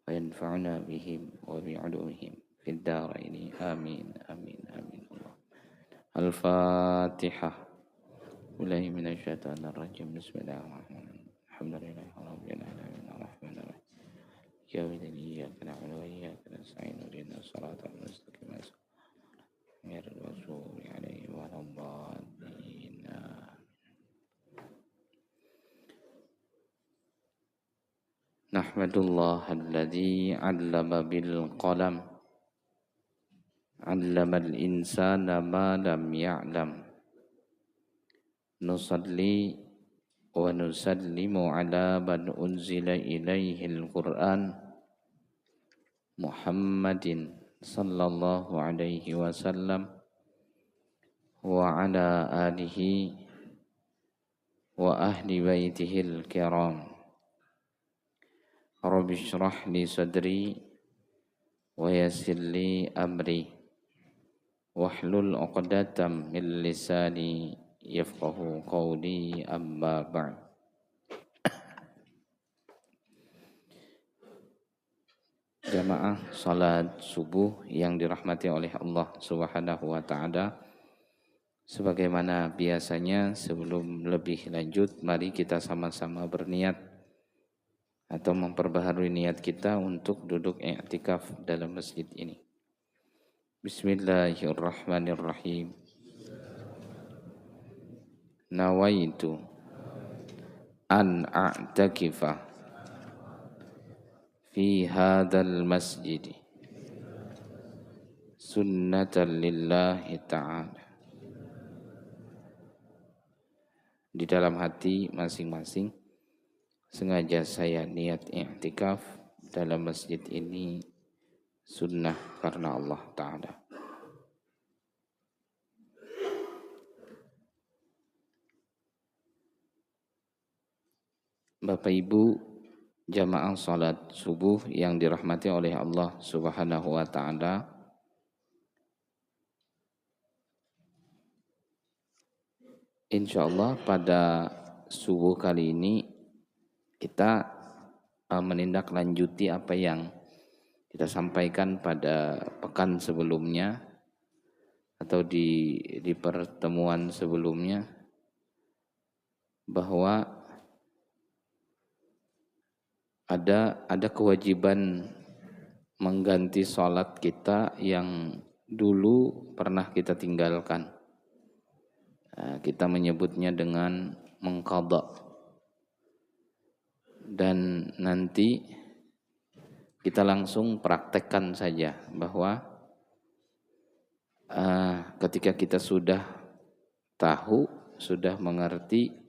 وينفعنا بهم وبعلومهم في الدارين آمين آمين آمين الله. الفاتحة. أعوذ من الشيطان الرجيم. بسم الله الرحمن الرحيم. الحمد لله رب العالمين الرحمن الرحيم. إياك نعبد وإياك نستعين اهدنا الصراط المستقيم غير المغضوب عليهم ولا الضالين. Nahmadullah alladzi 'allama bil qalam 'allamal insana ma lam ya'lam. Nusalli wa nusallimu ala man unzila ilaihil Qur'an Muhammadin sallallahu alaihi wasallam wa ala alihi wa ahli baitihil kiram. Rabbi shrah li sadri wa yassir li amri wahlul 'uqdatam min lisani yafqahu qawli, amma ba'd. Jamaah salat subuh yang dirahmati oleh Allah Subhanahu wa taala, sebagaimana biasanya sebelum lebih lanjut mari kita sama-sama berniat atau memperbaharui niat kita untuk duduk i'tikaf dalam masjid ini. Bismillahirrahmanirrahim. Nawaitu an a'takifa fi hadzal masjid sunnatan lillahi ta'ala. Di dalam hati masing-masing, sengaja saya niat i'tikaf dalam masjid ini sunnah karena Allah Ta'ala. Bapak Ibu jamaah salat subuh yang dirahmati oleh Allah Subhanahu wa Ta'ala, insyaallah pada subuh kali ini kita menindaklanjuti apa yang kita sampaikan pada pekan sebelumnya atau di pertemuan sebelumnya, bahwa ada kewajiban mengganti sholat kita yang dulu pernah kita tinggalkan. Kita menyebutnya dengan mengqadha. Dan nanti kita langsung praktekkan saja bahwa ketika kita sudah tahu, sudah mengerti,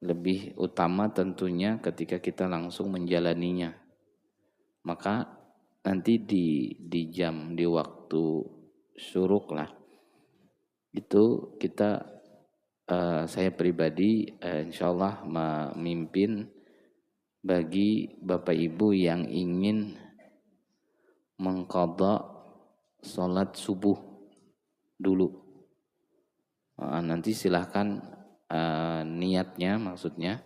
lebih utama tentunya ketika kita langsung menjalaninya. Maka nanti di jam, di waktu syuruk lah, itu kita saya pribadi insyaallah memimpin bagi Bapak Ibu yang ingin mengqadha sholat subuh dulu. Nanti silahkan niatnya, maksudnya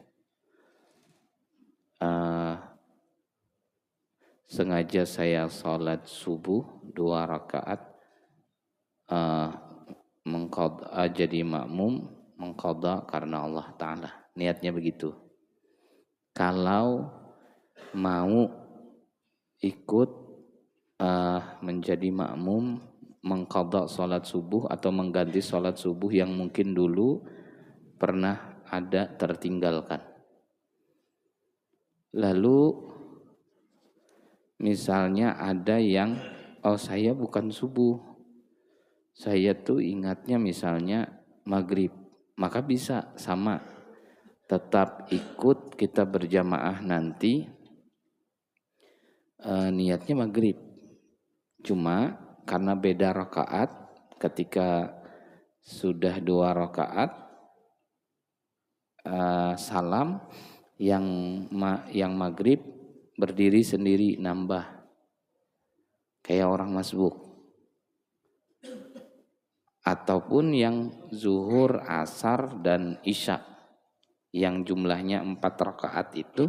sengaja saya sholat subuh 2 rakaat mengqadha, jadi makmum mengqadha karena Allah Ta'ala. Niatnya begitu. Kalau mau ikut menjadi makmum mengqadha sholat subuh atau mengganti sholat subuh yang mungkin dulu pernah ada tertinggalkan. Lalu misalnya ada yang saya bukan subuh, saya tuh ingatnya misalnya maghrib, maka bisa sama, tetap ikut kita berjamaah nanti niatnya maghrib. Cuma karena beda rakaat, ketika sudah 2 rakaat salam, yang maghrib berdiri sendiri nambah kayak orang masbuk. Ataupun yang zuhur, asar, dan isya yang jumlahnya 4 rakaat itu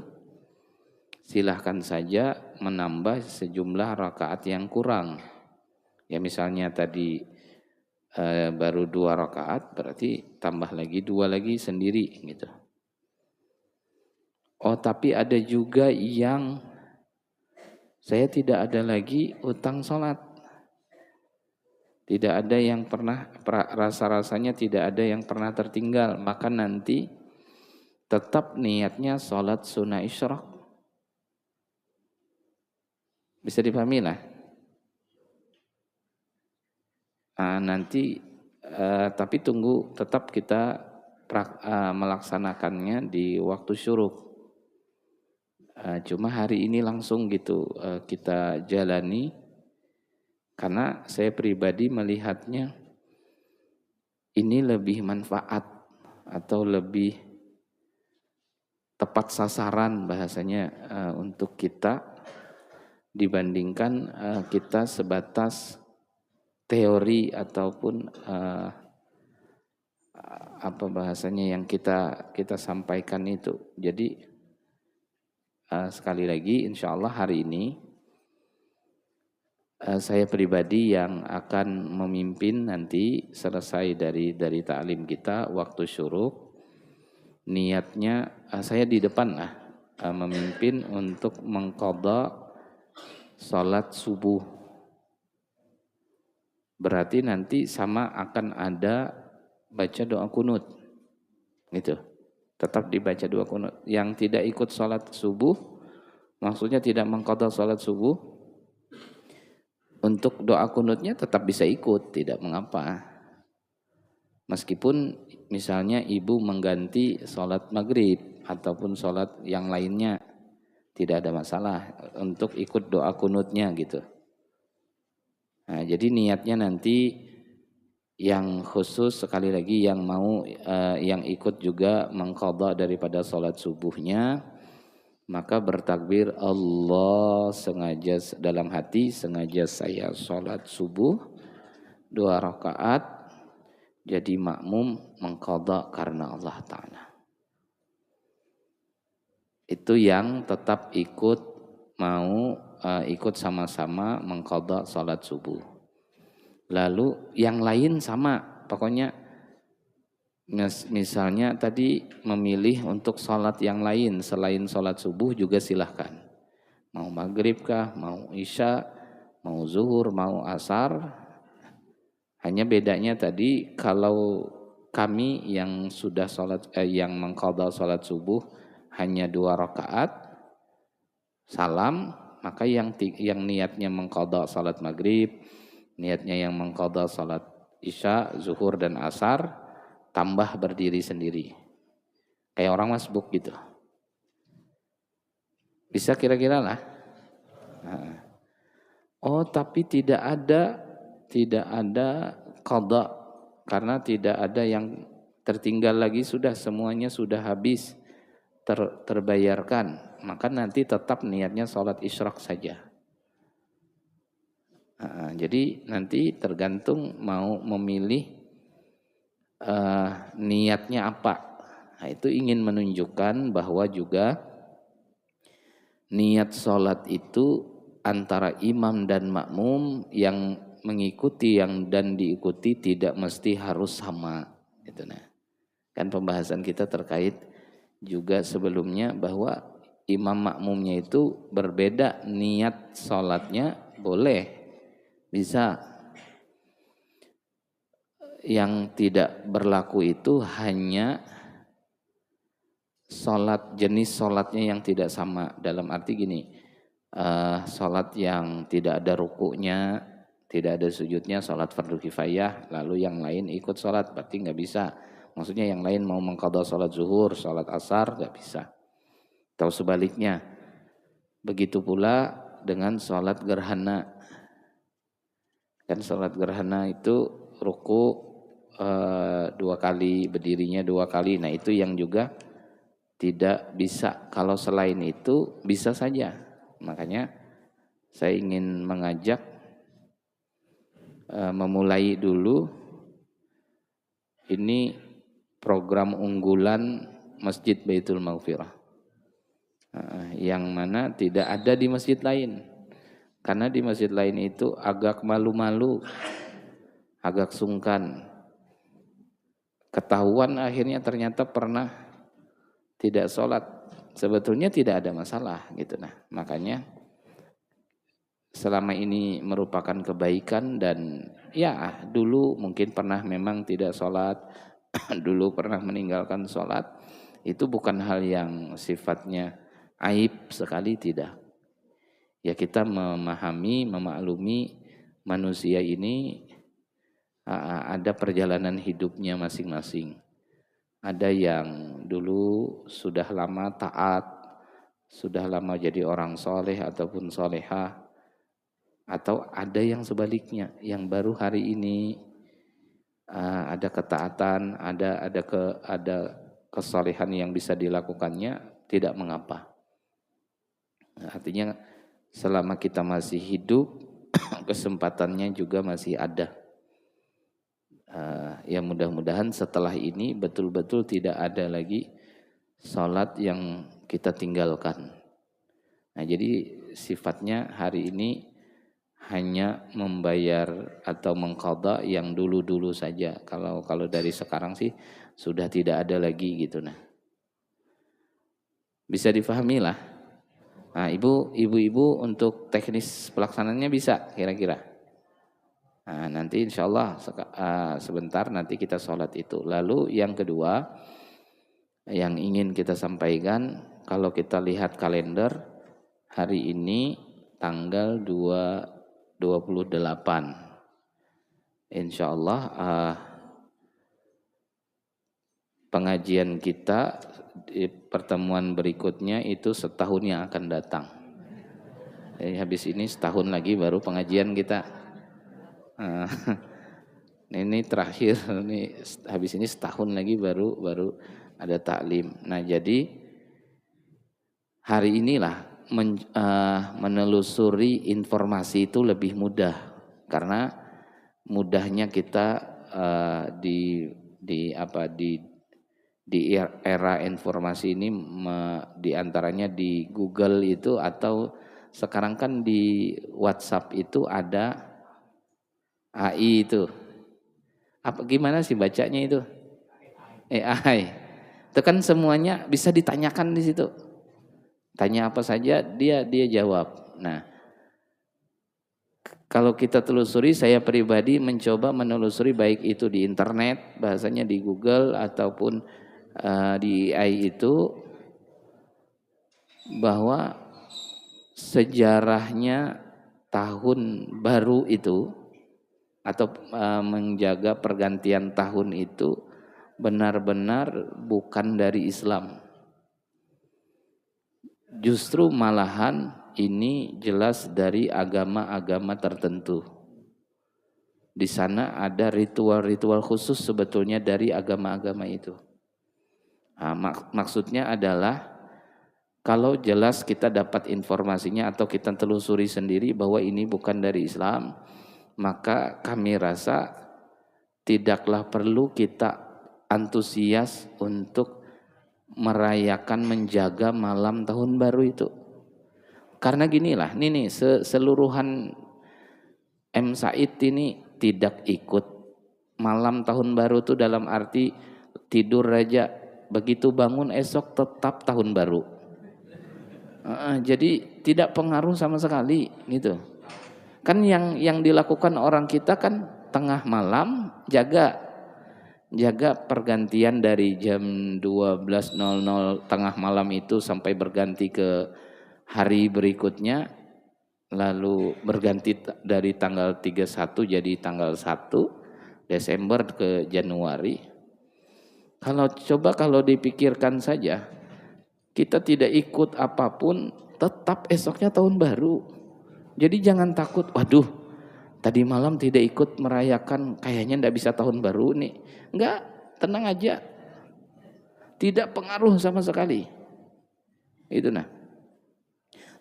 silahkan saja menambah sejumlah rakaat yang kurang. Ya misalnya tadi baru 2 rakaat, berarti tambah lagi 2 lagi sendiri gitu. Oh tapi ada juga yang saya tidak ada lagi utang sholat. Tidak ada yang pernah, rasa-rasanya tidak ada yang pernah tertinggal. Maka nanti tetap niatnya sholat sunnah isyraq. Bisa dipahami lah. Nanti tapi tunggu tetap kita melaksanakannya di waktu syuruk. Cuma hari ini langsung gitu kita jalani. Karena saya pribadi melihatnya ini lebih manfaat atau lebih tepat sasaran bahasanya untuk kita dibandingkan kita sebatas teori ataupun apa bahasanya yang kita sampaikan itu. Jadi sekali lagi insya Allah hari ini saya pribadi yang akan memimpin nanti selesai dari ta'lim kita waktu syuruk. Niatnya saya di depan lah memimpin untuk mengqadha salat subuh. Berarti nanti sama akan ada baca doa kunut. Gitu. Tetap dibaca doa kunut. Yang tidak ikut salat subuh maksudnya tidak mengqadha salat subuh, untuk doa kunutnya tetap bisa ikut, tidak mengapa. Meskipun misalnya ibu mengganti sholat maghrib ataupun sholat yang lainnya, tidak ada masalah untuk ikut doa kunutnya gitu. Nah, jadi niatnya nanti yang khusus sekali lagi yang mau yang ikut juga mengqadha daripada sholat subuhnya, maka bertakbir Allah sengaja dalam hati, sengaja saya sholat subuh 2 rakaat jadi makmum mengqadha karena Allah Ta'ala. Itu yang tetap ikut mau ikut sama-sama mengqadha sholat subuh. Lalu yang lain sama, pokoknya misalnya tadi memilih untuk sholat yang lain selain sholat subuh juga silahkan. Mau maghrib kah, mau isya, mau zuhur, mau asar. Hanya bedanya tadi kalau kami yang sudah sholat, yang mengqadha sholat subuh hanya 2 rakaat salam, maka yang niatnya mengqadha sholat maghrib, niatnya yang mengqadha sholat isya, zuhur dan asar, tambah berdiri sendiri. Kayak orang masbuk gitu. Bisa kira-kira lah. Oh tapi tidak ada qadha karena tidak ada yang tertinggal lagi, sudah semuanya sudah habis terbayarkan. Maka nanti tetap niatnya sholat isyraq saja. Jadi nanti tergantung mau memilih niatnya apa. Nah, itu ingin menunjukkan bahwa juga niat sholat itu antara imam dan makmum yang mengikuti dan diikuti tidak mesti harus sama. Gitu nah. Kan pembahasan kita terkait juga sebelumnya bahwa imam makmumnya itu berbeda niat sholatnya, boleh, bisa. Yang tidak berlaku itu hanya jenis sholatnya yang tidak sama. Dalam arti gini, sholat yang tidak ada rukuknya, tidak ada sujudnya, sholat fardu kifayah, lalu yang lain ikut sholat, berarti nggak bisa. Maksudnya yang lain mau mengqadha sholat zuhur, sholat asar, nggak bisa. Atau sebaliknya, begitu pula dengan sholat gerhana. Kan sholat gerhana itu ruku 2 kali, berdirinya 2 kali. Nah itu yang juga tidak bisa. Kalau selain itu bisa saja. Makanya saya ingin mengajak memulai dulu ini program unggulan Masjid Baitul Maghfirah. yang mana tidak ada di masjid lain. Karena di masjid lain itu agak malu-malu, agak sungkan. Ketahuan akhirnya ternyata pernah tidak sholat. Sebetulnya tidak ada masalah gitu. Nah, makanya selama ini merupakan kebaikan dan ya dulu mungkin pernah memang tidak sholat, dulu pernah meninggalkan sholat, itu bukan hal yang sifatnya aib sekali, tidak. Ya kita memahami, memaklumi manusia ini ada perjalanan hidupnya masing-masing. Ada yang dulu sudah lama taat, sudah lama jadi orang soleh ataupun solehah, atau ada yang sebaliknya, yang baru hari ini ada ketaatan, ada kesolehan yang bisa dilakukannya, tidak mengapa. Artinya selama kita masih hidup, kesempatannya juga masih ada. Ya mudah-mudahan setelah ini betul-betul tidak ada lagi sholat yang kita tinggalkan. Nah jadi sifatnya hari ini hanya membayar atau mengqadha yang dulu-dulu saja. Kalau dari sekarang sih sudah tidak ada lagi gitu. Nah, bisa difahami lah. Nah, ibu-ibu untuk teknis pelaksanaannya bisa kira-kira. Nah, nanti insya Allah sebentar nanti kita sholat itu. Lalu yang kedua yang ingin kita sampaikan, kalau kita lihat kalender hari ini tanggal 28. Insya Allah pengajian kita di pertemuan berikutnya itu setahun yang akan datang. Jadi habis ini setahun lagi baru pengajian kita. Ini terakhir, ini habis ini setahun lagi baru ada taklim. Nah jadi hari inilah menelusuri informasi itu lebih mudah, karena mudahnya kita di era informasi ini, diantaranya di Google itu, atau sekarang kan di WhatsApp itu ada AI itu. Apa gimana sih bacanya itu? AI. Itu kan semuanya bisa ditanyakan di situ. Tanya apa saja dia jawab. Nah, kalau kita telusuri, saya pribadi mencoba menelusuri baik itu di internet, bahasanya di Google ataupun di AI itu, bahwa sejarahnya tahun baru itu atau menjaga pergantian tahun itu benar-benar bukan dari Islam. Justru malahan ini jelas dari agama-agama tertentu. Di sana ada ritual-ritual khusus sebetulnya dari agama-agama itu. Nah, maksudnya adalah kalau jelas kita dapat informasinya atau kita telusuri sendiri bahwa ini bukan dari Islam, maka kami rasa tidaklah perlu kita antusias untuk merayakan, menjaga malam tahun baru itu. Karena ginilah, nih seluruhan M. Said ini tidak ikut malam tahun baru itu dalam arti tidur aja, begitu bangun esok tetap tahun baru. Jadi tidak pengaruh sama sekali gitu. Kan yang dilakukan orang kita kan tengah malam jaga pergantian dari jam 12.00 tengah malam itu sampai berganti ke hari berikutnya, lalu berganti dari tanggal 31 jadi tanggal 1 Desember ke Januari. Kalau dipikirkan saja, kita tidak ikut apapun tetap esoknya tahun baru. Jadi jangan takut, waduh tadi malam tidak ikut merayakan, kayaknya tidak bisa tahun baru nih. Enggak, tenang aja. Tidak pengaruh sama sekali. Itu nah.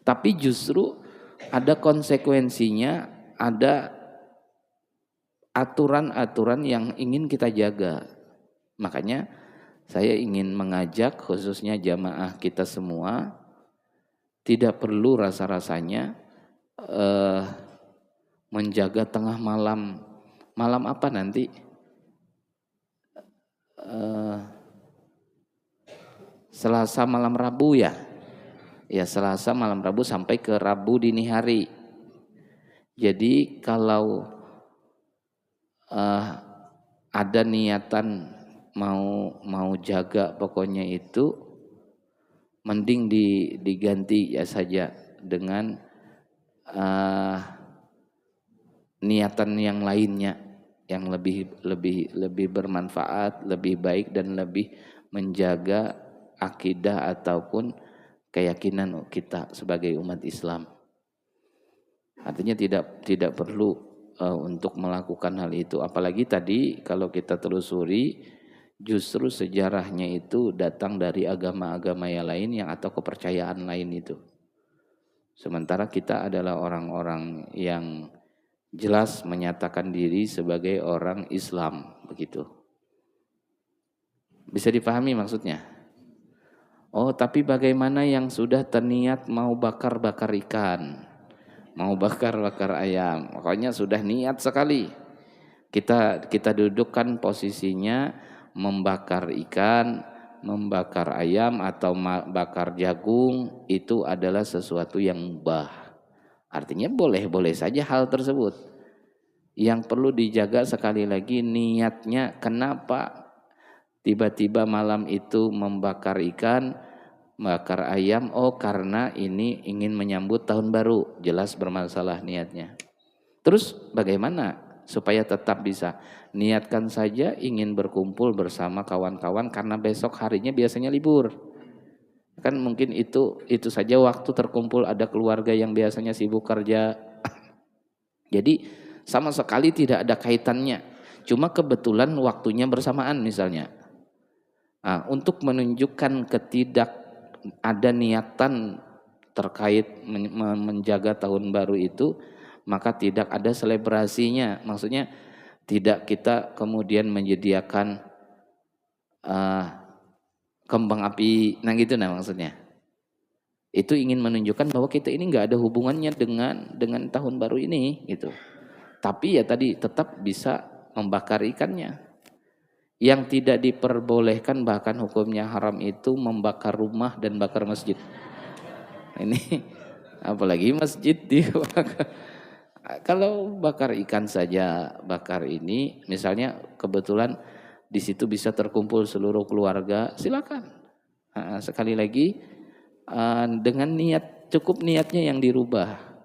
Tapi justru ada konsekuensinya, ada aturan-aturan yang ingin kita jaga. Makanya saya ingin mengajak khususnya jamaah kita semua tidak perlu rasa-rasanya menjaga tengah malam. Malam apa nanti? Selasa malam Rabu ya? Ya, Selasa malam Rabu sampai ke Rabu dini hari. Jadi kalau ada niatan mau jaga pokoknya itu, mending diganti ya saja dengan niatan yang lainnya yang lebih bermanfaat, lebih baik dan lebih menjaga akidah ataupun keyakinan kita sebagai umat Islam. Artinya tidak perlu untuk melakukan hal itu. Apalagi tadi kalau kita telusuri, justru sejarahnya itu datang dari agama-agama yang lain atau kepercayaan lain itu. Sementara kita adalah orang-orang yang jelas menyatakan diri sebagai orang Islam, begitu. Bisa dipahami maksudnya? Oh, tapi bagaimana yang sudah terniat mau bakar-bakar ikan, mau bakar-bakar ayam, pokoknya sudah niat sekali. Kita dudukkan posisinya membakar ikan, membakar ayam atau bakar jagung, itu adalah sesuatu yang mubah. Artinya boleh-boleh saja hal tersebut. Yang perlu dijaga sekali lagi niatnya, kenapa tiba-tiba malam itu membakar ikan, bakar ayam, oh karena ini ingin menyambut tahun baru, jelas bermasalah niatnya. Terus bagaimana supaya tetap bisa? Niatkan saja ingin berkumpul bersama kawan-kawan karena besok harinya biasanya libur. Kan mungkin itu saja waktu terkumpul, ada keluarga yang biasanya sibuk kerja. Jadi sama sekali tidak ada kaitannya. Cuma kebetulan waktunya bersamaan misalnya. Nah, untuk menunjukkan ada niatan terkait menjaga tahun baru itu, maka tidak ada selebrasinya. Maksudnya tidak kita kemudian menyediakan kembang api, nah gitu maksudnya. Itu ingin menunjukkan bahwa kita ini nggak ada hubungannya dengan tahun baru ini gitu. Tapi ya tadi tetap bisa membakar ikannya. Yang tidak diperbolehkan bahkan hukumnya haram itu membakar rumah dan bakar masjid. Ini apalagi masjid dibakar. Kalau bakar ikan saja, bakar ini misalnya kebetulan di situ bisa terkumpul seluruh keluarga, silakan. Sekali lagi dengan niat, cukup niatnya yang dirubah.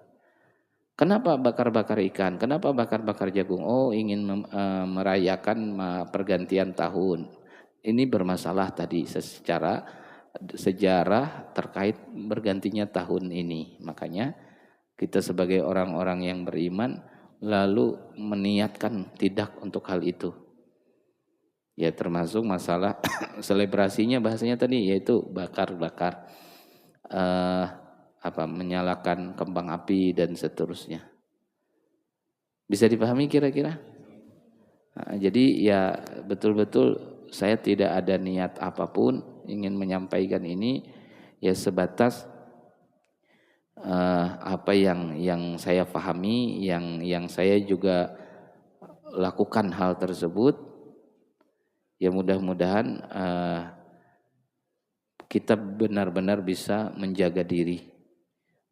Kenapa bakar-bakar ikan? Kenapa bakar-bakar jagung? Oh, ingin merayakan pergantian tahun. Ini bermasalah tadi secara sejarah terkait bergantinya tahun ini. Makanya kita sebagai orang-orang yang beriman lalu meniatkan tidak untuk hal itu. Ya termasuk masalah selebrasinya bahasanya tadi yaitu bakar-bakar menyalakan kembang api dan seterusnya. Bisa dipahami kira-kira? Nah, jadi ya betul-betul saya tidak ada niat apapun ingin menyampaikan ini, ya sebatas apa yang saya pahami, yang saya juga lakukan hal tersebut. Ya mudah-mudahan kita benar-benar bisa menjaga diri,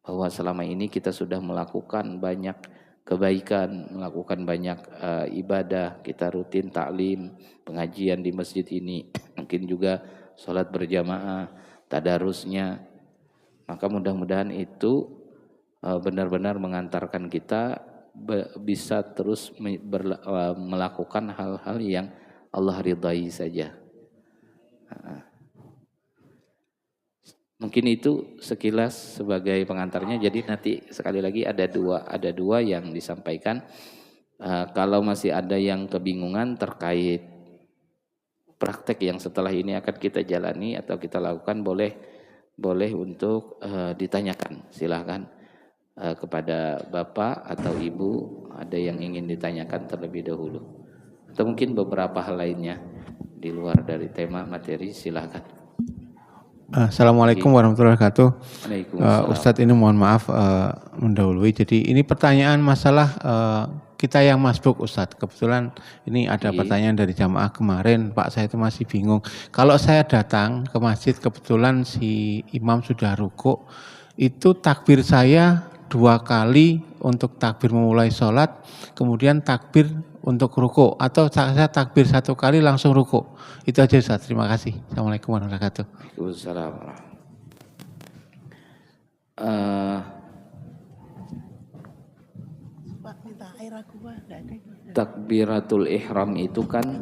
bahwa selama ini kita sudah melakukan banyak kebaikan, melakukan banyak ibadah, kita rutin taklim, pengajian di masjid ini, mungkin juga sholat berjamaah, tadarusnya. Maka mudah-mudahan itu benar-benar mengantarkan kita bisa terus melakukan hal-hal yang Allah ridai saja. Mungkin itu sekilas sebagai pengantarnya. Jadi nanti sekali lagi ada dua yang disampaikan. Kalau masih ada yang kebingungan terkait praktek yang setelah ini akan kita jalani atau kita lakukan, boleh untuk ditanyakan. Silahkan kepada Bapak atau Ibu ada yang ingin ditanyakan terlebih dahulu. Atau mungkin beberapa hal lainnya di luar dari tema materi, silahkan. Assalamualaikum warahmatullahi wabarakatuh. Waalaikumsalam. Ustadz ini mohon maaf mendahului. Jadi ini pertanyaan masalah kita yang masbuk Ustadz. Kebetulan ini ada pertanyaan dari jamaah kemarin. Pak, saya itu masih bingung. Kalau saya datang ke masjid kebetulan si imam sudah rukuk, itu takbir saya 2 kali untuk takbir memulai sholat, kemudian takbir untuk rukuk, atau saya takbir 1 kali langsung rukuk. Itu aja Ustaz, terima kasih. Assalamualaikum warahmatullahi wabarakatuh. Waalaikumsalam. Takbiratul ihram itu kan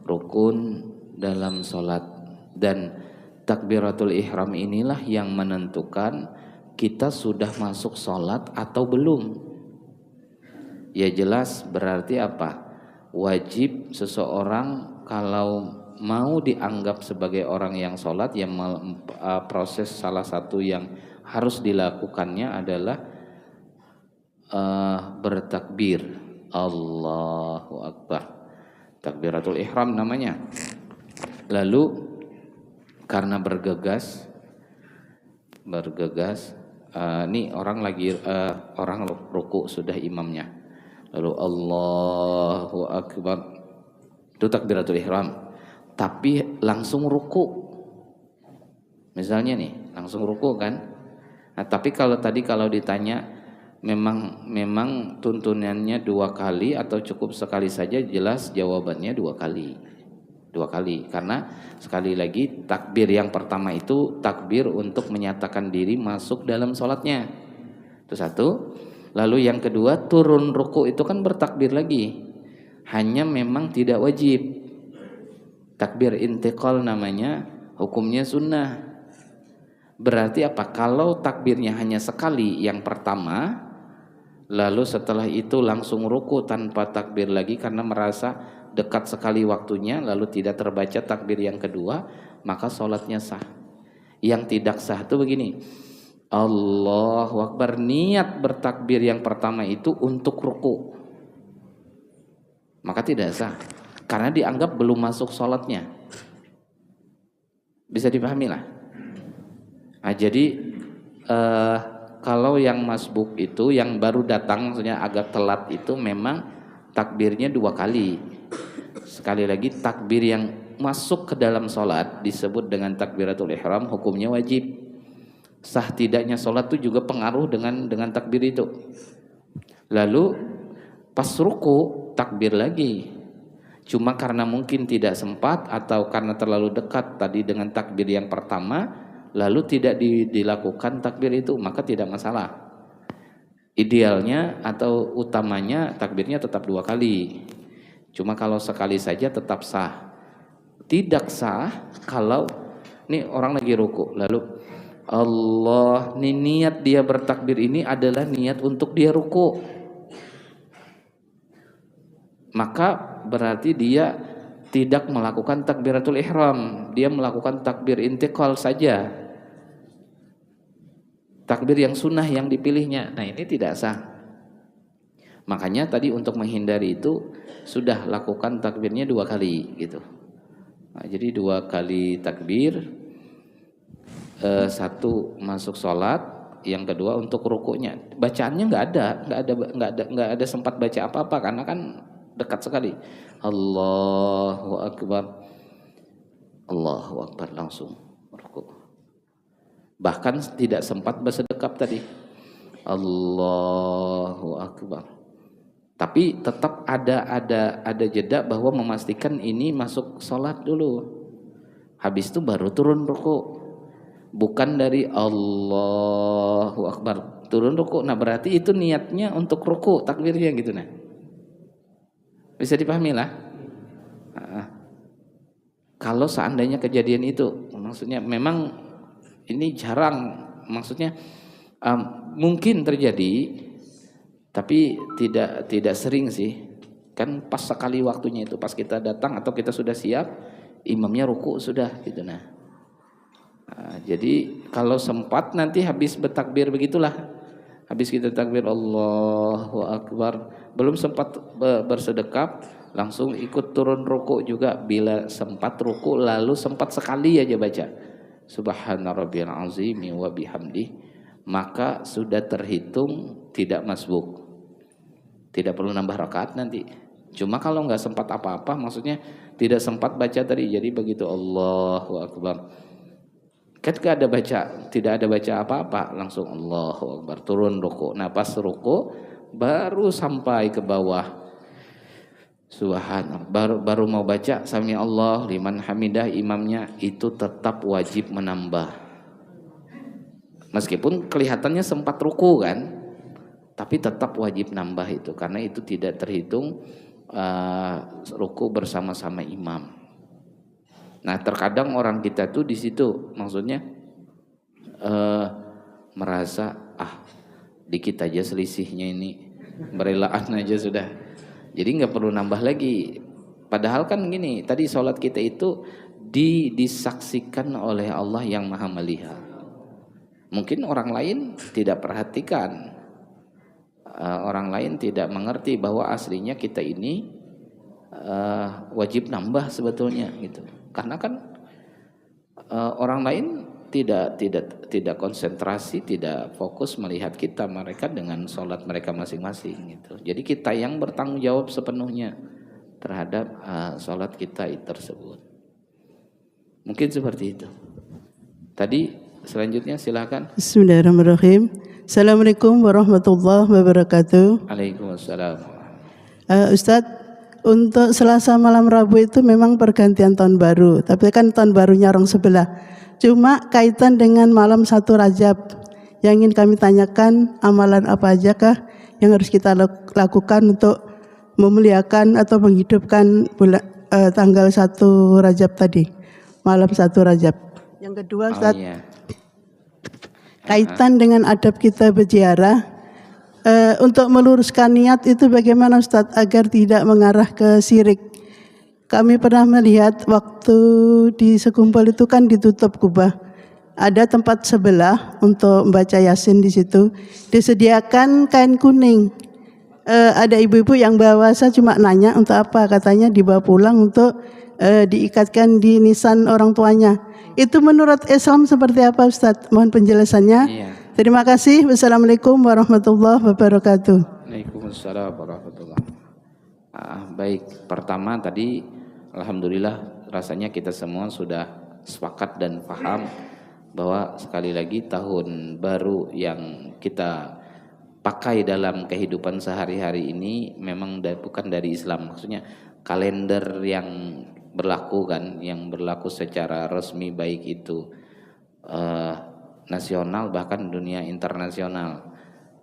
rukun dalam sholat, dan takbiratul ihram inilah yang menentukan kita sudah masuk sholat atau belum. Ya jelas berarti apa? Wajib seseorang kalau mau dianggap sebagai orang yang sholat, yang proses salah satu yang harus dilakukannya adalah bertakbir, Allahu Akbar, takbiratul ihram namanya. Lalu karena bergegas, ini orang lagi orang ruku sudah imamnya, lalu Allahu Akbar, itu takbiratul ihram, tapi langsung ruku. Misalnya nih, langsung ruku kan. Nah, tapi kalau ditanya memang tuntunannya 2 kali atau cukup sekali saja, jelas jawabannya 2 kali. 2 kali, karena sekali lagi takbir yang pertama itu takbir untuk menyatakan diri masuk dalam sholatnya. Itu satu. Lalu yang kedua, turun ruku itu kan bertakbir lagi. Hanya memang tidak wajib. Takbir intiqal namanya, hukumnya sunnah. Berarti apa? Kalau takbirnya hanya sekali yang pertama, lalu setelah itu langsung ruku tanpa takbir lagi karena merasa dekat sekali waktunya, lalu tidak terbaca takbir yang kedua, maka sholatnya sah. Yang tidak sah itu begini, Allahu Akbar, niat bertakbir yang pertama itu untuk ruku, maka tidak sah, karena dianggap belum masuk sholatnya. Bisa dipahami lah. Nah, jadi kalau yang masbuk itu, yang baru datang maksudnya agak telat itu, memang takbirnya 2 kali. Sekali lagi, takbir yang masuk ke dalam sholat disebut dengan takbiratul ihram, hukumnya wajib. Sah tidaknya sholat itu juga pengaruh dengan takbir itu. Lalu pas ruku takbir lagi, cuma karena mungkin tidak sempat atau karena terlalu dekat tadi dengan takbir yang pertama, lalu tidak dilakukan takbir itu, maka tidak masalah. Idealnya atau utamanya takbirnya tetap 2 kali. Cuma kalau sekali saja tetap sah. Tidak sah kalau nih orang lagi ruku, lalu Allah, nih niat dia bertakbir ini adalah niat untuk dia ruku, maka berarti dia tidak melakukan takbiratul ihram, dia melakukan takbir intiqal saja, takbir yang sunnah yang dipilihnya. Nah, ini tidak sah. Makanya tadi untuk menghindari itu sudah lakukan takbirnya 2 kali gitu. Nah, jadi 2 kali takbir, 1 masuk sholat, yang kedua untuk rukuknya. Bacaannya nggak ada sempat baca apa-apa karena kan dekat sekali. Allahu Akbar, Allahu Akbar, langsung ruku. Bahkan tidak sempat bersedekap tadi, Allahu Akbar. Tapi tetap ada jeda bahwa memastikan ini masuk sholat dulu. Habis itu baru turun ruku. Bukan dari Allahu Akbar turun ruku. Nah, berarti itu niatnya untuk ruku, takbirnya gitu. Nah, bisa dipahami lah. Kalau seandainya kejadian itu, maksudnya memang ini jarang, maksudnya mungkin terjadi, tapi tidak sering sih. Kan pas sekali waktunya itu, pas kita datang atau kita sudah siap, imamnya ruku sudah gitu. Nah, jadi kalau sempat nanti habis bertakbir begitulah, habis kita takbir Allahu Akbar, belum sempat bersedekap, langsung ikut turun ruku juga. Bila sempat ruku lalu sempat sekali aja baca Subhana rabbiyal azim wa bihamdi, maka sudah terhitung tidak masbuk, tidak perlu nambah rakaat nanti. Cuma kalau nggak sempat apa-apa, maksudnya tidak sempat baca tadi, jadi begitu Allahu Akbar, kan tidak ada baca apa-apa, langsung Allahu Akbar, turun ruku. Nah pas ruku baru sampai ke bawah Subhanallah, baru mau baca Sami Allah liman hamidah, imamnya itu tetap wajib menambah. Meskipun kelihatannya sempat ruku kan, tapi tetap wajib nambah itu, karena itu tidak terhitung ruku bersama-sama imam. Nah terkadang orang kita tuh di situ, maksudnya merasa dikit aja selisihnya ini, berelaan aja sudah, jadi nggak perlu nambah lagi. Padahal kan gini, tadi sholat kita itu disaksikan oleh Allah yang maha melihat. Mungkin orang lain tidak perhatikan, orang lain tidak mengerti bahwa aslinya kita ini wajib nambah sebetulnya gitu. Karena kan orang lain tidak konsentrasi, tidak fokus melihat kita, mereka dengan sholat mereka masing-masing gitu. Jadi kita yang bertanggung jawab sepenuhnya terhadap sholat kita tersebut. Mungkin seperti itu. Tadi selanjutnya silakan. Bismillahirrahmanirrahim. Assalamualaikum warahmatullahi wabarakatuh. Waalaikumsalam. Ustadz, untuk Selasa malam Rabu itu memang pergantian tahun baru, tapi kan tahun barunya orang sebelah. Cuma kaitan dengan malam 1 Rajab, yang ingin kami tanyakan, amalan apa ajakah yang harus kita lakukan untuk memuliakan atau menghidupkan tanggal 1 Rajab tadi, malam 1 Rajab. Yang kedua Ustadz, kaitan dengan adab kita berziarah, untuk meluruskan niat itu bagaimana Ustadz agar tidak mengarah ke syirik. Kami pernah melihat waktu di Sekumpul itu kan ditutup kubah, ada tempat sebelah untuk membaca Yasin di situ, disediakan kain kuning. Ada ibu-ibu yang bawa, saya cuma nanya untuk apa, katanya dibawa pulang untuk diikatkan di nisan orang tuanya. Itu menurut Islam seperti apa Ustadz? Mohon penjelasannya. Iya. Terima kasih. Wassalamualaikum warahmatullahi wabarakatuh. Waalaikumsalam warahmatullahi wabarakatuh. Baik, pertama tadi alhamdulillah rasanya kita semua sudah sepakat dan paham bahwa sekali lagi tahun baru yang kita pakai dalam kehidupan sehari-hari ini memang bukan dari Islam. Maksudnya kalender yang berlaku kan, yang berlaku secara resmi baik itu nasional bahkan dunia internasional,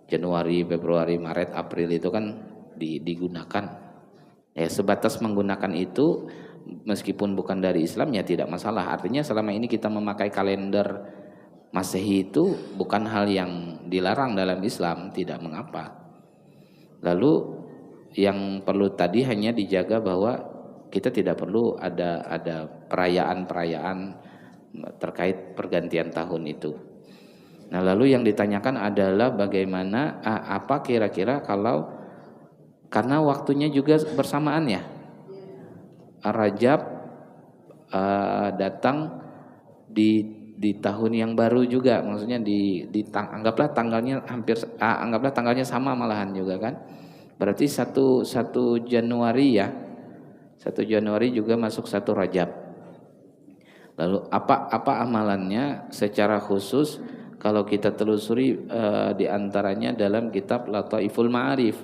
Januari, Februari, Maret, April itu kan digunakan. Ya sebatas menggunakan itu meskipun bukan dari Islam ya tidak masalah. Artinya selama ini kita memakai kalender Masehi itu bukan hal yang dilarang dalam Islam, tidak mengapa. Lalu yang perlu tadi hanya dijaga bahwa kita tidak perlu ada perayaan-perayaan terkait pergantian tahun itu. Nah lalu yang ditanyakan adalah bagaimana apa kira-kira kalau karena waktunya juga bersamaan ya, Rajab datang di tahun yang baru juga, maksudnya anggaplah tanggalnya sama malahan juga kan, berarti 1 Januari ya, 1 Januari juga masuk 1 Rajab. Lalu apa amalannya secara khusus? Kalau kita telusuri diantaranya dalam kitab Lataiful Ma'arif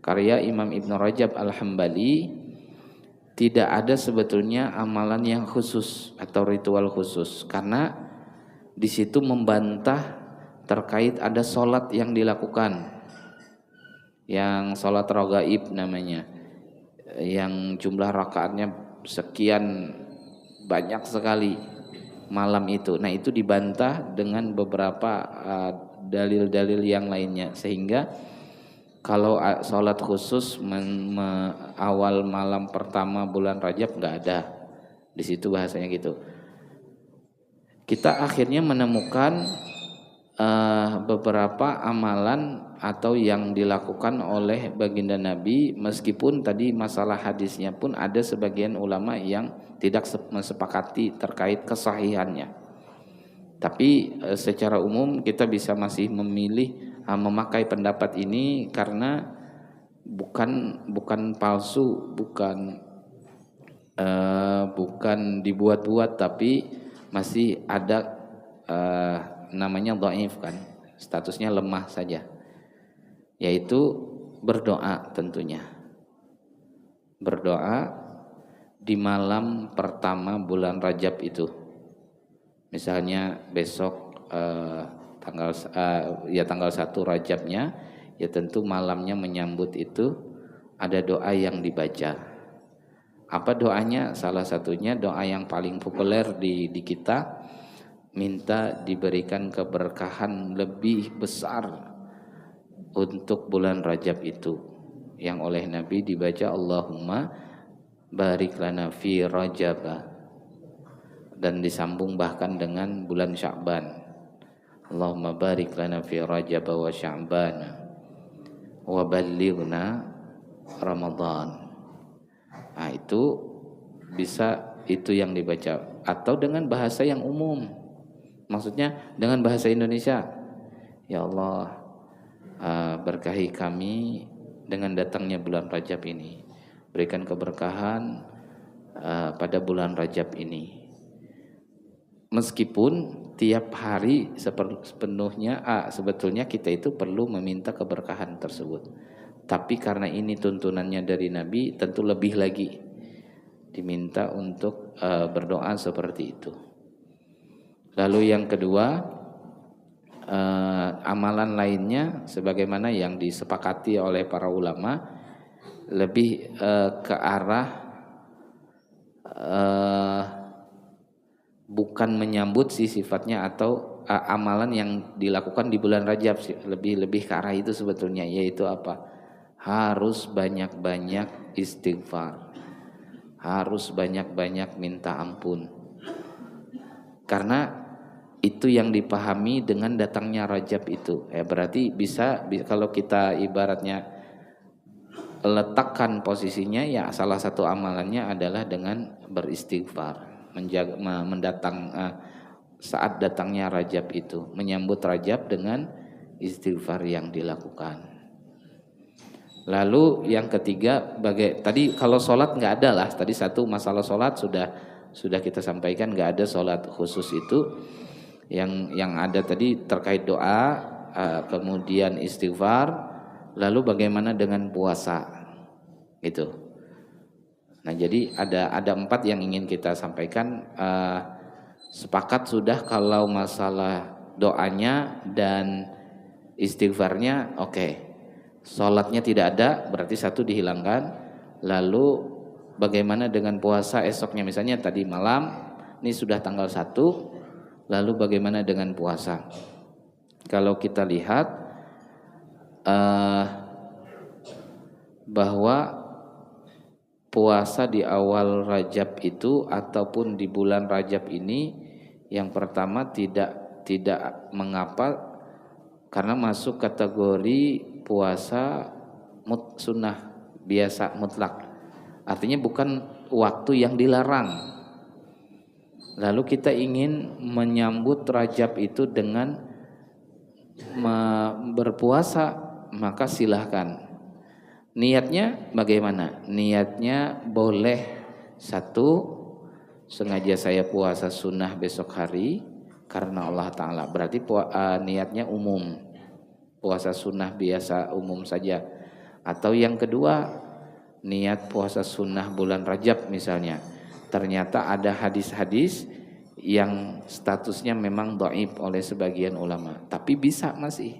karya Imam Ibn Rajab Al-Hambali, tidak ada sebetulnya amalan yang khusus atau ritual khusus, karena di situ membantah terkait ada sholat yang dilakukan, yang sholat ragaib namanya, yang jumlah rakaatnya sekian banyak sekali malam itu. Nah itu dibantah dengan beberapa dalil-dalil yang lainnya, sehingga kalau sholat khusus awal malam pertama bulan Rajab nggak ada di situ, bahasanya gitu. Kita akhirnya menemukan beberapa amalan atau yang dilakukan oleh baginda Nabi, meskipun tadi masalah hadisnya pun ada sebagian ulama yang tidak mesepakati terkait kesahihannya. Tapi secara umum kita bisa masih memilih memakai pendapat ini karena bukan palsu, bukan dibuat-buat, tapi masih ada namanya dhaif kan, statusnya lemah saja, yaitu berdoa. Tentunya berdoa di malam pertama bulan Rajab itu, misalnya besok tanggal 1 Rajabnya, ya tentu malamnya menyambut itu ada doa yang dibaca. Apa doanya? Salah satunya doa yang paling populer di kita, minta diberikan keberkahan lebih besar untuk bulan Rajab itu, yang oleh Nabi dibaca Allahumma barik lana fi Rajab, dan disambung bahkan dengan bulan Sya'ban, Allahumma barik lana fi Rajab wa Sya'ban wa ballighna Ramadan. Nah, itu bisa, itu yang dibaca, atau dengan bahasa yang umum. Maksudnya dengan bahasa Indonesia. Ya Allah, berkahi kami dengan datangnya bulan Rajab ini. Berikan keberkahan pada bulan Rajab ini. Meskipun tiap hari sepenuhnya sebetulnya kita itu perlu meminta keberkahan tersebut. Tapi karena ini tuntunannya dari Nabi, tentu lebih lagi diminta untuk berdoa seperti itu. Lalu yang kedua, amalan lainnya sebagaimana yang disepakati oleh para ulama, lebih ke arah bukan menyambut sih sifatnya, atau amalan yang dilakukan di bulan Rajab, lebih ke arah itu sebetulnya, yaitu apa? Harus banyak-banyak istighfar, harus banyak-banyak minta ampun, karena itu yang dipahami dengan datangnya Rajab itu. Berarti bisa kalau kita ibaratnya letakkan posisinya, ya salah satu amalannya adalah dengan beristighfar, saat datangnya Rajab itu, menyambut Rajab dengan istighfar yang dilakukan. Lalu yang ketiga, tadi kalau sholat nggak ada lah, tadi satu masalah sholat sudah kita sampaikan, nggak ada sholat khusus itu. Yang ada tadi terkait doa, kemudian istighfar, lalu bagaimana dengan puasa gitu. Nah, jadi ada 4 yang ingin kita sampaikan. Sepakat sudah kalau masalah doanya dan istighfarnya, oke. Sholatnya tidak ada, berarti 1 dihilangkan. Lalu bagaimana dengan puasa esoknya, misalnya tadi malam, ini sudah tanggal 1, lalu bagaimana dengan puasa? Kalau kita lihat bahwa puasa di awal Rajab itu ataupun di bulan Rajab ini, yang pertama tidak mengapa, karena masuk kategori puasa sunnah biasa mutlak, artinya bukan waktu yang dilarang. Lalu kita ingin menyambut Rajab itu dengan berpuasa, maka silahkan. Niatnya bagaimana? Niatnya boleh 1, sengaja saya puasa sunnah besok hari karena Allah Ta'ala, berarti niatnya umum, puasa sunnah biasa umum saja. Atau yang kedua, niat puasa sunnah bulan Rajab misalnya, ternyata ada hadis-hadis yang statusnya memang dhaif oleh sebagian ulama, tapi bisa masih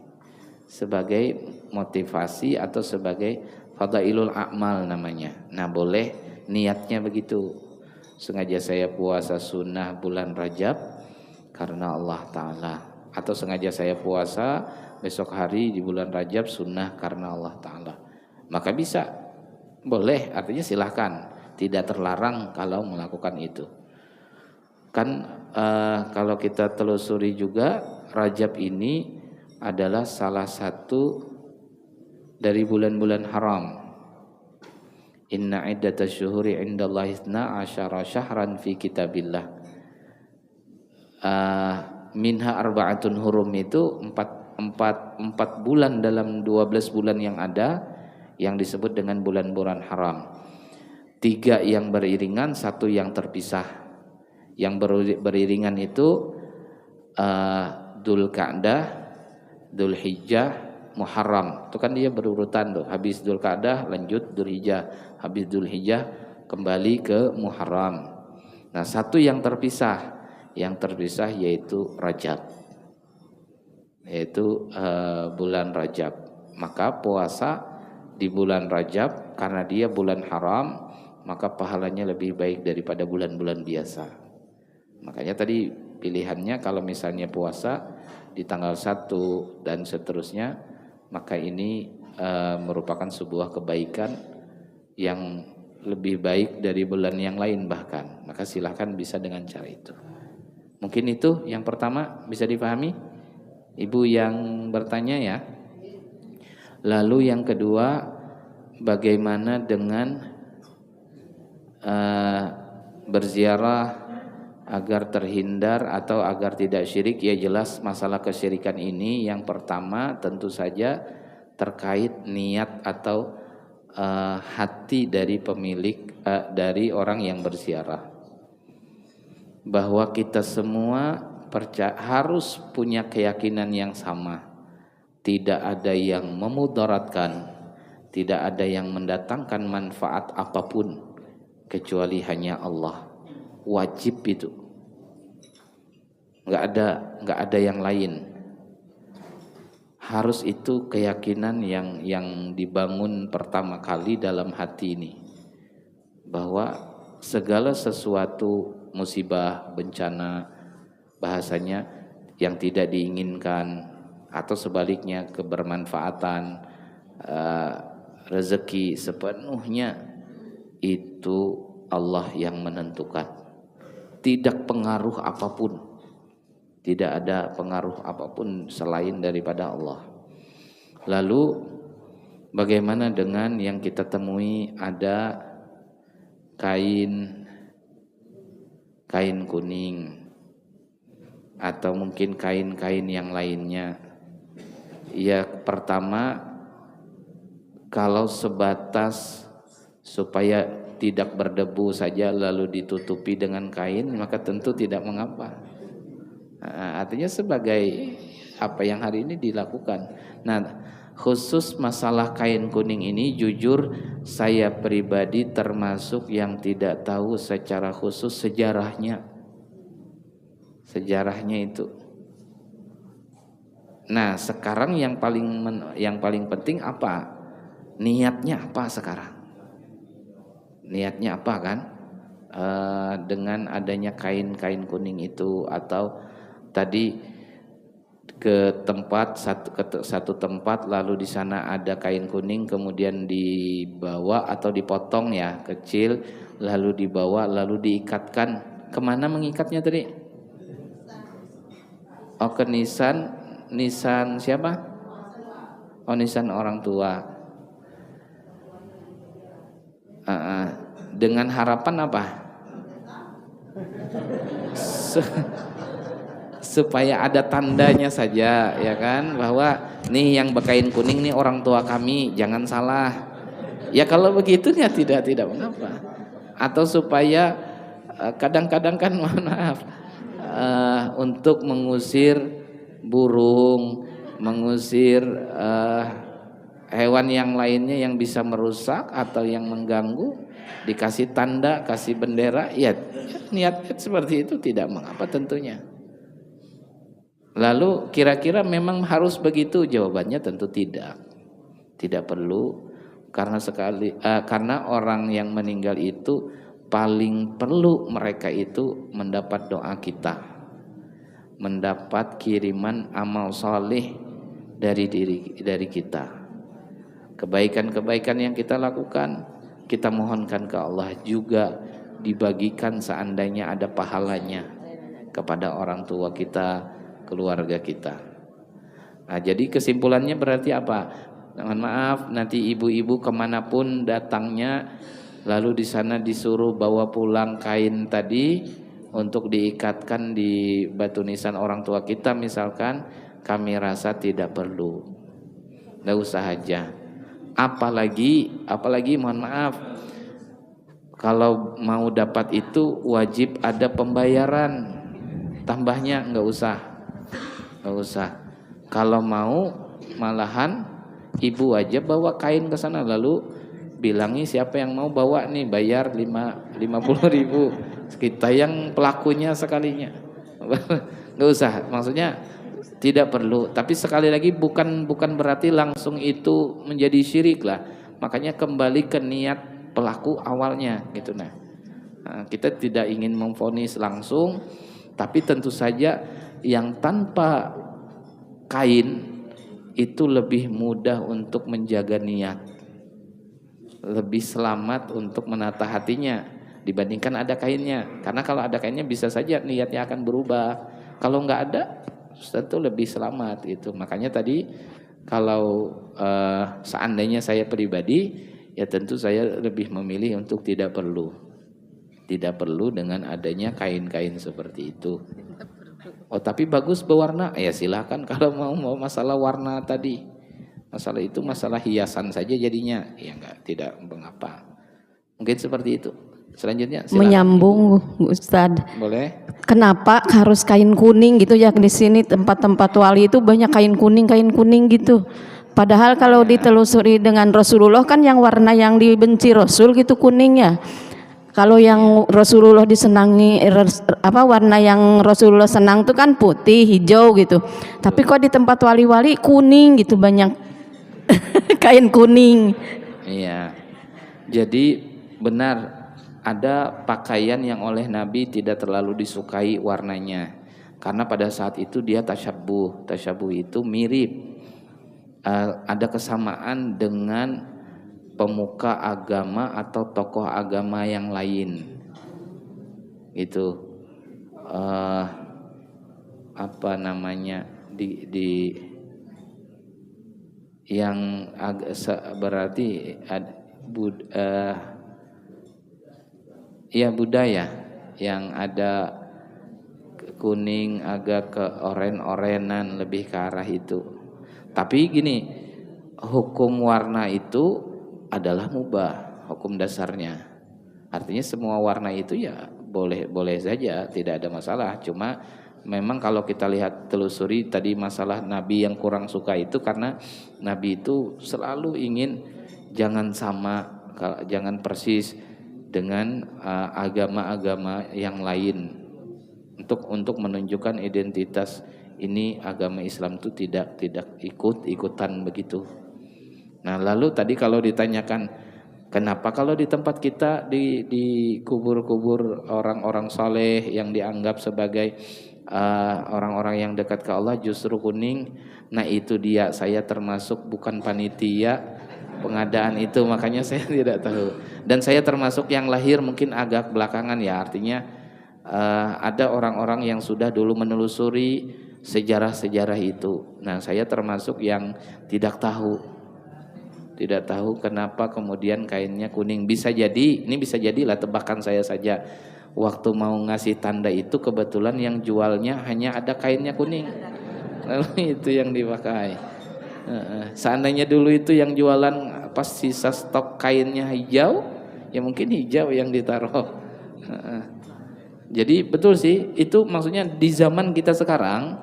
sebagai motivasi atau sebagai fadailul a'mal namanya. Nah, boleh niatnya begitu, sengaja saya puasa sunnah bulan Rajab karena Allah Ta'ala, atau sengaja saya puasa besok hari di bulan Rajab sunnah karena Allah Ta'ala, maka bisa, boleh, artinya silahkan, tidak terlarang kalau melakukan itu. Kan kalau kita telusuri juga, Rajab ini adalah salah satu dari bulan-bulan haram. Inna iddatash syuhuri indallahi 12 syahran fi kitabillah. Minha arba'atun hurum itu empat bulan dalam 12 bulan yang ada yang disebut dengan bulan-bulan haram. 3 yang beriringan, 1 yang terpisah. Yang beriringan itu Dzulqa'dah, Dzulhijjah, Muharram. Itu kan dia berurutan tuh. Habis Dzulqa'dah lanjut Dzulhijjah, habis Dzulhijjah kembali ke Muharram. Nah, 1 yang terpisah. Yang terpisah yaitu Rajab. Yaitu bulan Rajab. Maka puasa di bulan Rajab karena dia bulan haram, maka pahalanya lebih baik daripada bulan-bulan biasa. Makanya tadi pilihannya kalau misalnya puasa di tanggal 1 dan seterusnya, maka ini merupakan sebuah kebaikan yang lebih baik dari bulan yang lain bahkan. Maka silahkan bisa dengan cara itu. Mungkin itu yang pertama bisa dipahami Ibu yang bertanya ya. Lalu yang kedua, bagaimana dengan berziarah agar terhindar atau agar tidak syirik? Ya jelas masalah kesyirikan ini yang pertama tentu saja terkait niat atau hati dari pemilik dari orang yang berziarah. Bahwa kita semua harus punya keyakinan yang sama. Tidak ada yang memudaratkan, tidak ada yang mendatangkan manfaat apapun kecuali hanya Allah. Wajib itu. Enggak ada yang lain. Harus itu keyakinan yang dibangun pertama kali dalam hati ini. Bahwa segala sesuatu musibah, bencana, bahasanya yang tidak diinginkan atau sebaliknya kebermanfaatan, rezeki sepenuhnya itu Allah yang menentukan. Tidak pengaruh apapun, tidak ada pengaruh apapun selain daripada Allah. Lalu bagaimana dengan yang kita temui ada kain kuning atau mungkin kain-kain yang lainnya? Ya, pertama, kalau sebatas supaya tidak berdebu saja lalu ditutupi dengan kain, maka tentu tidak mengapa. Artinya sebagai apa yang hari ini dilakukan. Nah, khusus masalah kain kuning ini, jujur saya pribadi termasuk yang tidak tahu secara khusus sejarahnya itu. Nah, sekarang yang paling penting apa? Niatnya apa sekarang? Niatnya apa kan? Dengan adanya kain-kain kuning itu, atau tadi ke satu tempat lalu di sana ada kain kuning kemudian dibawa atau dipotong ya kecil lalu dibawa lalu diikatkan. Kemana mengikatnya tadi? Oh, ke nisan siapa? Oh, nisan orang tua. Dengan harapan apa? Supaya ada tandanya saja ya kan, bahwa nih yang berkain kuning nih orang tua kami, jangan salah. Ya kalau begitu ya tidak mengapa. Atau supaya kadang-kadang kan maaf untuk mengusir burung, mengusir hewan yang lainnya yang bisa merusak atau yang mengganggu, dikasih tanda, kasih bendera, ya niat seperti itu tidak mengapa tentunya. Lalu kira-kira memang harus begitu? Jawabannya tentu tidak. Tidak perlu, karena orang yang meninggal itu paling perlu mereka itu mendapat doa kita, mendapat kiriman amal soleh dari kita. Kebaikan-kebaikan yang kita lakukan, kita mohonkan ke Allah juga dibagikan seandainya ada pahalanya kepada orang tua kita, keluarga kita. Nah, jadi kesimpulannya berarti apa? Mohon maaf, nanti ibu-ibu kemanapun datangnya, lalu di sana disuruh bawa pulang kain tadi untuk diikatkan di batu nisan orang tua kita misalkan, kami rasa tidak perlu, nggak usah aja. Apalagi mohon maaf, kalau mau dapat itu wajib ada pembayaran, tambahnya nggak usah. Kalau mau malahan ibu aja bawa kain ke sana, lalu bilangi siapa yang mau bawa nih, bayar 50.000, kita yang pelakunya sekalinya. Nggak usah, maksudnya tidak perlu. Tapi sekali lagi bukan berarti langsung itu menjadi syirik lah. Makanya kembali ke niat pelaku awalnya gitu. Nah, kita tidak ingin memvonis langsung, tapi tentu saja yang tanpa kain itu lebih mudah untuk menjaga niat, lebih selamat untuk menata hatinya dibandingkan ada kainnya. Karena kalau ada kainnya bisa saja niatnya akan berubah. Kalau nggak ada, tentu lebih selamat itu. Makanya tadi kalau seandainya saya pribadi, ya tentu saya lebih memilih untuk tidak perlu dengan adanya kain-kain seperti itu. Oh tapi bagus berwarna, ya silakan kalau mau masalah warna tadi. Masalah itu masalah hiasan saja jadinya, ya tidak mengapa. Mungkin seperti itu. Selanjutnya silakan. Menyambung Ustadz. Boleh? Kenapa harus kain kuning gitu ya, di sini tempat-tempat wali itu banyak kain kuning gitu. Padahal kalau ditelusuri dengan Rasulullah kan yang warna yang dibenci Rasul gitu kuningnya. Kalau yang Rasulullah disenangi, warna yang Rasulullah senang itu kan putih, hijau gitu. Tapi kok di tempat wali-wali kuning gitu, banyak kain kuning. Iya. Jadi benar ada pakaian yang oleh Nabi tidak terlalu disukai warnanya. Karena pada saat itu dia tasyabuh. Tasyabuh itu mirip. Ada kesamaan dengan pemuka agama atau tokoh agama yang lain, itu apa namanya di yang berarti budaya yang ada kuning agak ke oren-orenan, lebih ke arah itu. Tapi gini, hukum warna itu adalah mubah, hukum dasarnya. Artinya semua warna itu ya boleh saja, tidak ada masalah. Cuma memang kalau kita lihat telusuri tadi masalah Nabi yang kurang suka itu karena Nabi itu selalu ingin jangan sama, jangan persis dengan agama-agama yang lain, untuk menunjukkan identitas ini agama Islam itu tidak ikut-ikutan begitu. Nah lalu tadi kalau ditanyakan kenapa kalau di tempat kita di kubur-kubur orang-orang saleh yang dianggap sebagai orang-orang yang dekat ke Allah justru kuning. Nah itu dia, saya termasuk bukan panitia pengadaan itu, makanya saya tidak tahu. Dan saya termasuk yang lahir mungkin agak belakangan ya, artinya ada orang-orang yang sudah dulu menelusuri sejarah-sejarah itu. Nah saya termasuk yang tidak tahu kenapa kemudian kainnya kuning. Bisa jadilah tebakan saya saja. Waktu mau ngasih tanda itu kebetulan yang jualnya hanya ada kainnya kuning, lalu itu yang dipakai. Seandainya dulu itu yang jualan pas sisa stok kainnya hijau, ya mungkin hijau yang ditaruh. Jadi betul sih, itu maksudnya di zaman kita sekarang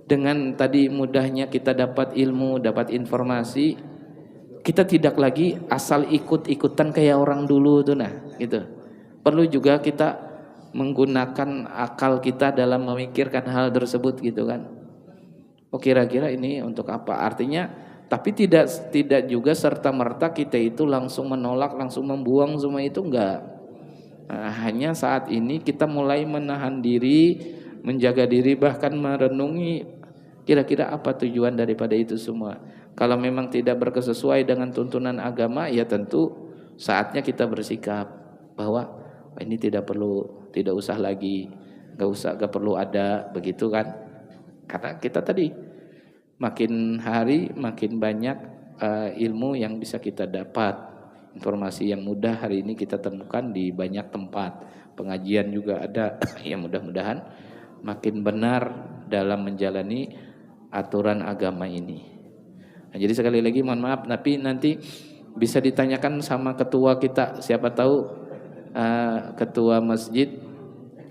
dengan tadi mudahnya kita dapat ilmu, dapat informasi. Kita tidak lagi asal ikut-ikutan kayak orang dulu tuh, nah gitu. Perlu juga kita menggunakan akal kita dalam memikirkan hal tersebut gitu kan. Oh kira-kira ini untuk apa? Artinya, tapi tidak juga serta-merta kita itu langsung menolak, langsung membuang semua itu, enggak. Nah, hanya saat ini kita mulai menahan diri, menjaga diri, bahkan merenungi kira-kira apa tujuan daripada itu semua. Kalau memang tidak berkesesuaian dengan tuntunan agama, ya tentu saatnya kita bersikap bahwa ini tidak usah lagi, gak perlu ada begitu kan. Karena kita tadi makin hari makin banyak ilmu yang bisa kita dapat, informasi yang mudah hari ini kita temukan di banyak tempat, pengajian juga ada. Ya mudah-mudahan makin benar dalam menjalani aturan agama ini. Nah, jadi sekali lagi mohon maaf, tapi nanti bisa ditanyakan sama ketua kita, siapa tahu ketua masjid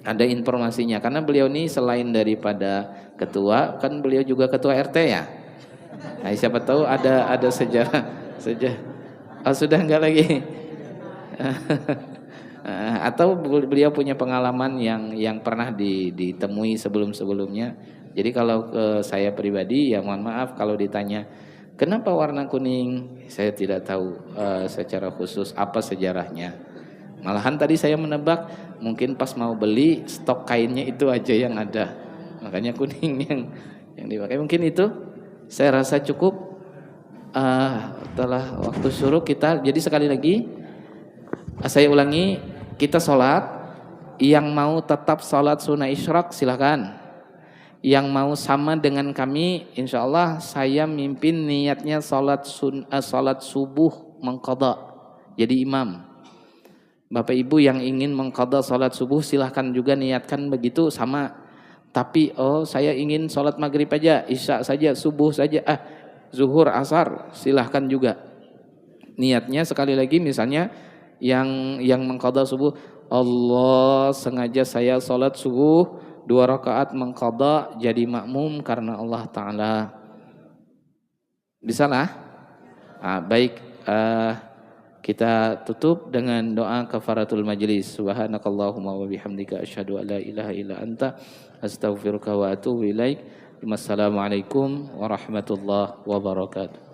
ada informasinya, karena beliau ini selain daripada ketua kan beliau juga ketua RT ya. Nah, siapa tahu ada sejarah. Oh, sudah enggak lagi. Atau beliau punya pengalaman yang pernah ditemui sebelum-sebelumnya. Jadi kalau saya pribadi ya mohon maaf kalau ditanya kenapa warna kuning, saya tidak tahu secara khusus apa sejarahnya. Malahan tadi saya menebak mungkin pas mau beli stok kainnya itu aja yang ada, makanya kuning yang dipakai. Mungkin itu saya rasa cukup. Setelah waktu syuruk kita, jadi sekali lagi saya ulangi, kita sholat, yang mau tetap sholat sunnah isyraq silahkan, yang mau sama dengan kami insya Allah saya mimpin niatnya sholat subuh mengqadha jadi imam. Bapak Ibu yang ingin mengqadha sholat subuh silahkan juga niatkan begitu sama. Tapi saya ingin sholat maghrib aja, isya saja, subuh saja, zuhur, asar, silahkan juga. Niatnya sekali lagi misalnya yang mengqadha subuh, Allah sengaja saya sholat subuh 2 rakaat mengqadha jadi makmum karena Allah Ta'ala. Bisa lah. Baik. Kita tutup dengan doa kafaratul majlis. Subhanakallahumma wa bihamdika asyhadu an la ilaha illa anta astaghfiruka wa atubu ilaik. Wassalamualaikum warahmatullahi wabarakatuh.